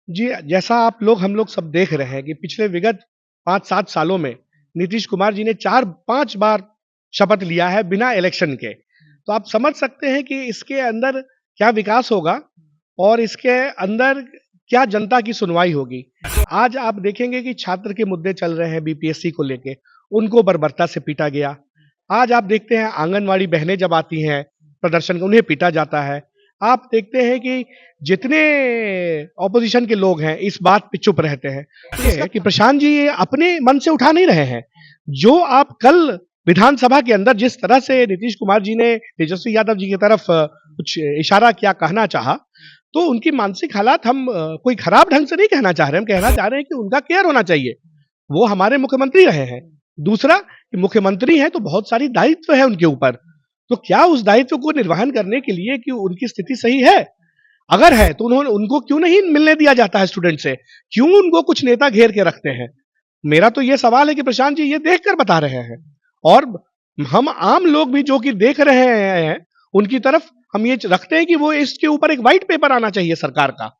जी, जैसा आप लोग हम लोग सब देख रहे हैं कि पिछले विगत 5-7 सालों में नीतीश कुमार जी ने 4-5 बार शपथ लिया है बिना इलेक्शन के। तो आप समझ सकते हैं कि इसके अंदर क्या विकास होगा और इसके अंदर क्या जनता की सुनवाई होगी। आज आप देखेंगे कि छात्र के मुद्दे चल रहे हैं बीपीएससी को लेके, उनको बर्बरता से पीटा गया। आज आप देखते हैं आंगनवाड़ी बहनें जब आती हैं प्रदर्शन उन्हें पीटा जाता है। आप देखते हैं कि जितने ऑपोजिशन के लोग हैं इस बात पे चुप रहते हैं। तो ये है कि प्रशांत जी ये अपने मन से उठा नहीं रहे हैं। जो आप कल विधानसभा के अंदर जिस तरह से नीतीश कुमार जी ने तेजस्वी यादव जी की तरफ कुछ इशारा किया, कहना चाहा, तो उनकी मानसिक हालात हम कोई खराब ढंग से नहीं कहना चाह रहे हैं। हम कहना चाह रहे हैं कि उनका केयर होना चाहिए। वो हमारे मुख्यमंत्री रहे हैं। दूसरा कि मुख्यमंत्री हैं तो बहुत सारी दायित्व है उनके ऊपर। तो क्या उस दायित्व को निर्वहन करने के लिए कि उनकी स्थिति सही है? अगर है तो उन्होंने उनको क्यों नहीं मिलने दिया जाता है स्टूडेंट से? क्यों उनको कुछ नेता घेर के रखते हैं? मेरा तो ये सवाल है कि प्रशांत जी ये देखकर बता रहे हैं और हम आम लोग भी जो कि देख रहे हैं उनकी तरफ हम ये रखते हैं कि वो इसके ऊपर एक व्हाइट पेपर आना चाहिए सरकार का।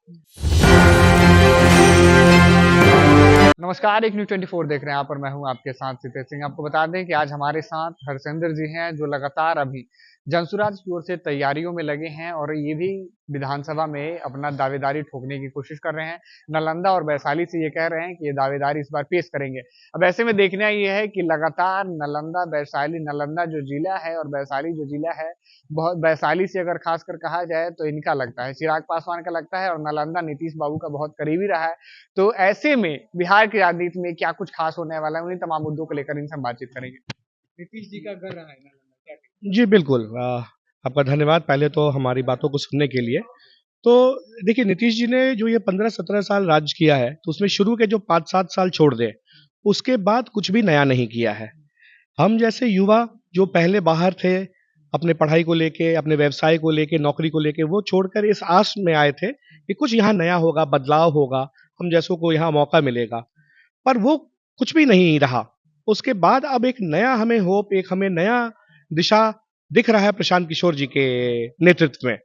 नमस्कार, एक न्यूज़ 24 देख रहे हैं। यहाँ पर मैं हूँ आपके साथ सितेश सिंह। आपको बता दें कि आज हमारे साथ हरसिंदर जी हैं, जो लगातार अभी जनसुराज की ओर से तैयारियों में लगे हैं और ये भी विधानसभा में अपना दावेदारी ठोकने की कोशिश कर रहे हैं। नालंदा और वैशाली से ये कह रहे हैं कि ये दावेदारी इस बार पेश करेंगे। अब ऐसे में देखना ये है कि लगातार नालंदा वैशाली, नालंदा जो जिला है और वैशाली जो जिला है, बहुत वैशाली से अगर खासकर कहा जाए तो इनका लगता है, चिराग पासवान का लगता है, और नालंदा नीतीश बाबू का बहुत करीबी रहा है। तो ऐसे में बिहार की राजनीति में क्या कुछ खास होने वाला है, उन्हीं तमाम मुद्दों को लेकर इनसे हम बातचीत करेंगे। नीतीश जी का घर रहा है नालंदा, क्या कहेंगे? जी, बिल्कुल। आपका धन्यवाद पहले तो हमारी बातों को सुनने के लिए। तो देखिए नीतीश जी ने जो ये 15-17 साल राज किया है, तो उसमें शुरू के जो 5-7 साल छोड़ दें, उसके बाद कुछ भी नया नहीं किया है। हम जैसे युवा जो पहले बाहर थे, अपने पढ़ाई को लेके, अपने व्यवसाय को लेके, नौकरी को लेके, वो छोड़कर इस आस में आए थे कि कुछ यहाँ नया होगा, बदलाव होगा, हम जैसों को यहाँ मौका मिलेगा। पर वो कुछ भी नहीं रहा। उसके बाद अब एक नया हमें होप, एक हमें नया दिशा दिख रहा है प्रशांत किशोर जी के नेतृत्व में।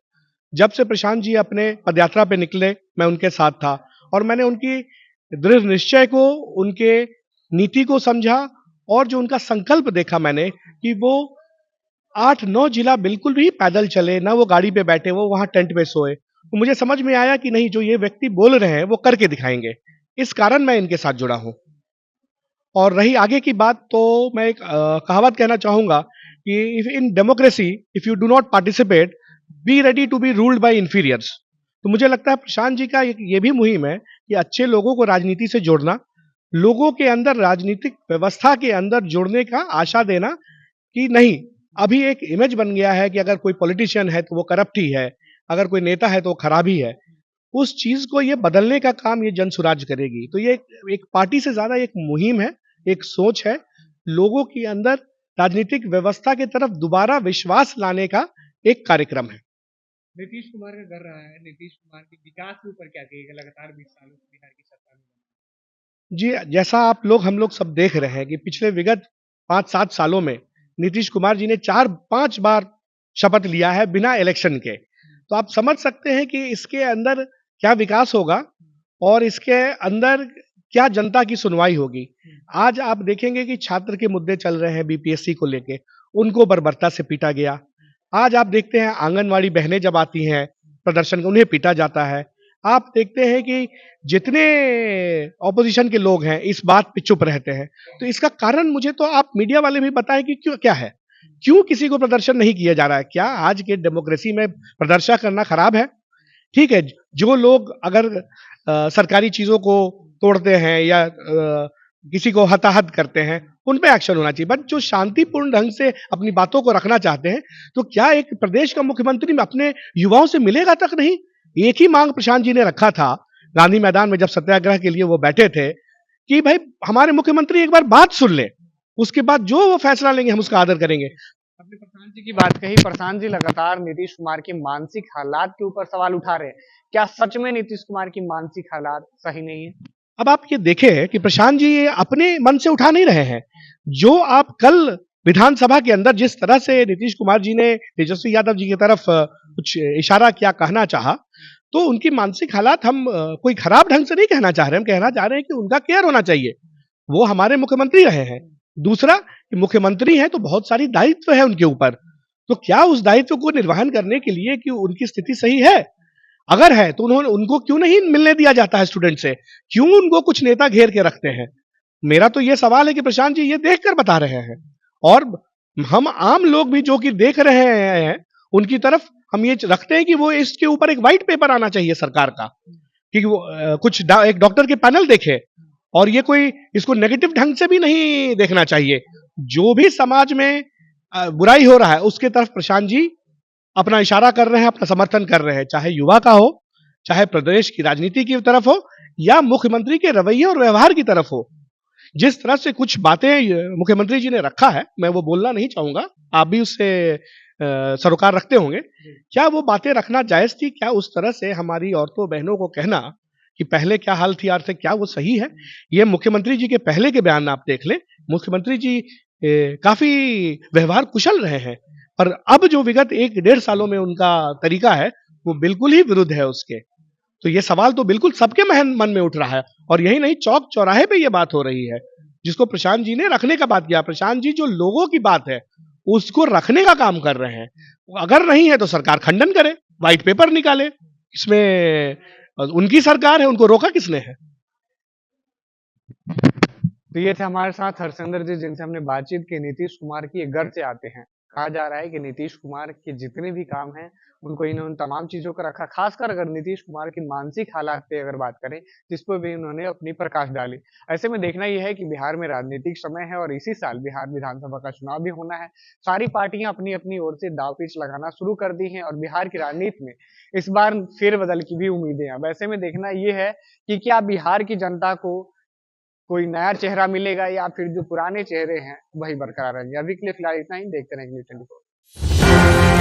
जब से प्रशांत जी अपने पदयात्रा पे निकले, मैं उनके साथ था और मैंने उनकी दृढ़ निश्चय को, उनके नीति को समझा और जो उनका संकल्प देखा मैंने कि वो 8-9 जिला बिल्कुल भी पैदल चले, ना वो गाड़ी पे बैठे, वो वहाँ टेंट में सोए। तो मुझे समझ में आया कि नहीं, जो ये व्यक्ति बोल रहे हैं, वो करके दिखाएँगे। इस कारण मैं इनके साथ जुड़ा हूँ। और रही आगे की बात, तो मैं एक कहावत कहना चाहूँगा कि if in democracy if you do not participate, be ready to be ruled by inferiors. तो मुझे लगता है प्रशांत जी का एक ये भी मुहिम है कि अच्छे लोगों को राजनीति से जोड़ना, लोगों के अंदर राजनीतिक व्यवस्था के अंदर जोड़ने का आशा देना कि नहीं, अभी एक इमेज बन गया है कि अगर कोई पॉलिटिशियन है तो वो करप्ट ही है, अगर कोई नेता है तो वो खराब ही है। उस चीज़ को ये बदलने का काम ये जन सुराज करेगी। तो ये एक पार्टी से ज़्यादा एक मुहिम है, एक सोच है, लोगों के अंदर राजनीतिक व्यवस्था की तरफ दोबारा विश्वास लाने का एक कार्यक्रम है। नीतीश कुमार का घर रहा है, नीतीश कुमार के विकास के ऊपर क्या कहिएगा? लगातार 20 सालों से बिहार की सरकार में। जी, जैसा आप लोग हम लोग सब देख रहे हैं कि पिछले विगत 5-7 सालों में नीतीश कुमार जी ने 4-5 बार शपथ लिया है बिना इलेक्शन के। तो आप समझ सकते हैं कि इसके अंदर क्या विकास होगा और इसके अंदर क्या जनता की सुनवाई होगी। आज आप देखेंगे कि छात्र के मुद्दे चल रहे हैं बीपीएससी को लेके, उनको बर्बरता से पीटा गया। आज आप देखते हैं आंगनवाड़ी बहनें जब आती हैं प्रदर्शन उन्हें पीटा जाता है। आप देखते हैं कि जितने ऑपोजिशन के लोग हैं इस बात पे चुप रहते हैं। तो इसका कारण मुझे तो आप मीडिया वाले भी बताएं कि क्यों, क्या है? क्यों किसी को प्रदर्शन नहीं किया जा रहा है? क्या आज के डेमोक्रेसी में प्रदर्शन करना खराब है? ठीक है, जो लोग अगर सरकारी चीज़ों को तोड़ते हैं या किसी को हताहत करते हैं, उन पे एक्शन होना चाहिए। बट जो शांतिपूर्ण ढंग से अपनी बातों को रखना चाहते हैं, तो क्या एक प्रदेश का मुख्यमंत्री अपने युवाओं से मिलेगा तक नहीं? एक ही मांग प्रशांत जी ने रखा था, गांधी मैदान में जब सत्याग्रह के लिए वो बैठे थे, कि भाई हमारे मुख्यमंत्री एक बार बात सुन ले, उसके बाद जो वो फैसला लेंगे हम उसका आदर करेंगे। आपने प्रशांत जी की बात कही। प्रशांत जी लगातार नीतीश कुमार के मानसिक हालात के ऊपर सवाल उठा रहे हैं। क्या सच में नीतीश कुमार की मानसिक हालात सही नहीं है? अब आप ये देखें कि प्रशांत जी ये अपने मन से उठा नहीं रहे हैं। जो आप कल विधानसभा के अंदर जिस तरह से नीतीश कुमार जी ने तेजस्वी यादव जी की तरफ कुछ इशारा किया, कहना चाहा, तो उनकी मानसिक हालात हम कोई खराब ढंग से नहीं कहना चाह रहे, हम कहना चाह रहे हैं कि उनका केयर होना चाहिए। वो हमारे मुख्यमंत्री रहे हैं। दूसरा कि मुख्यमंत्री हैं तो बहुत सारी दायित्व है उनके ऊपर, तो क्या उस दायित्व को निर्वहन करने के लिए कि उनकी स्थिति सही है? अगर है तो उन्होंने उनको क्यों नहीं मिलने दिया जाता है स्टूडेंट से? क्यों उनको कुछ नेता घेर के रखते हैं? मेरा तो ये सवाल है कि प्रशांत जी ये देखकर बता रहे हैं, और हम आम लोग भी जो कि देख रहे हैं उनकी तरफ हम ये रखते हैं कि वो इसके ऊपर एक व्हाइट पेपर आना चाहिए सरकार का, कि वो एक डॉक्टर के पैनल देखे, और ये कोई इसको नेगेटिव ढंग से भी नहीं देखना चाहिए। जो भी समाज में बुराई हो रहा है उसके तरफ प्रशांत जी अपना इशारा कर रहे हैं, अपना समर्थन कर रहे हैं, चाहे युवा का हो, चाहे प्रदेश की राजनीति की तरफ हो, या मुख्यमंत्री के रवैये और व्यवहार की तरफ हो। जिस तरह से कुछ बातें मुख्यमंत्री जी ने रखा है, मैं वो बोलना नहीं चाहूंगा, आप भी उससे सरोकार रखते होंगे। क्या वो बातें रखना जायज थी? क्या उस तरह से हमारी औरतों बहनों को कहना कि पहले क्या हाल थी आज से, क्या वो सही है? ये मुख्यमंत्री जी के पहले के बयान आप देख लें, मुख्यमंत्री जी काफी व्यवहार कुशल रहे हैं, पर अब जो विगत 1-1.5 सालों में उनका तरीका है वो बिल्कुल ही विरुद्ध है उसके। तो ये सवाल तो बिल्कुल सबके मन में उठ रहा है, और यही नहीं, चौक चौराहे पे ये बात हो रही है, जिसको प्रशांत जी ने रखने का बात किया। प्रशांत जी जो लोगों की बात है उसको रखने का काम कर रहे हैं। अगर नहीं है तो सरकार खंडन करे, व्हाइट पेपर निकाले, इसमें उनकी सरकार है, उनको रोका किसने है? तो ये थे हमारे साथ हरसिंदर जी, जिनसे हमने बातचीत की। नीतीश कुमार की ये घर से आते हैं। कहा जा रहा है कि नीतीश कुमार के जितने भी काम हैं उनको इन्होंने तमाम चीजों का रखा। खासकर अगर नीतीश कुमार की मानसिक हालात पे अगर बात करें, जिस पर भी उन्होंने अपनी प्रकाश डाली। ऐसे में देखना यह है कि बिहार में राजनीतिक समय है और इसी साल बिहार विधानसभा का चुनाव भी होना है। सारी पार्टियां अपनी अपनी ओर से दाव पेच लगाना शुरू कर दी हैं और बिहार की राजनीति में इस बार फेरबदल की भी उम्मीदें हैं। अब ऐसे में देखना यह है कि क्या बिहार की जनता को कोई नया चेहरा मिलेगा या फिर जो पुराने चेहरे हैं वही बरकरार रहेंगे। अभी के लिए फिलहाल इतना ही, देखते रहेंगे न्यूज़ 24।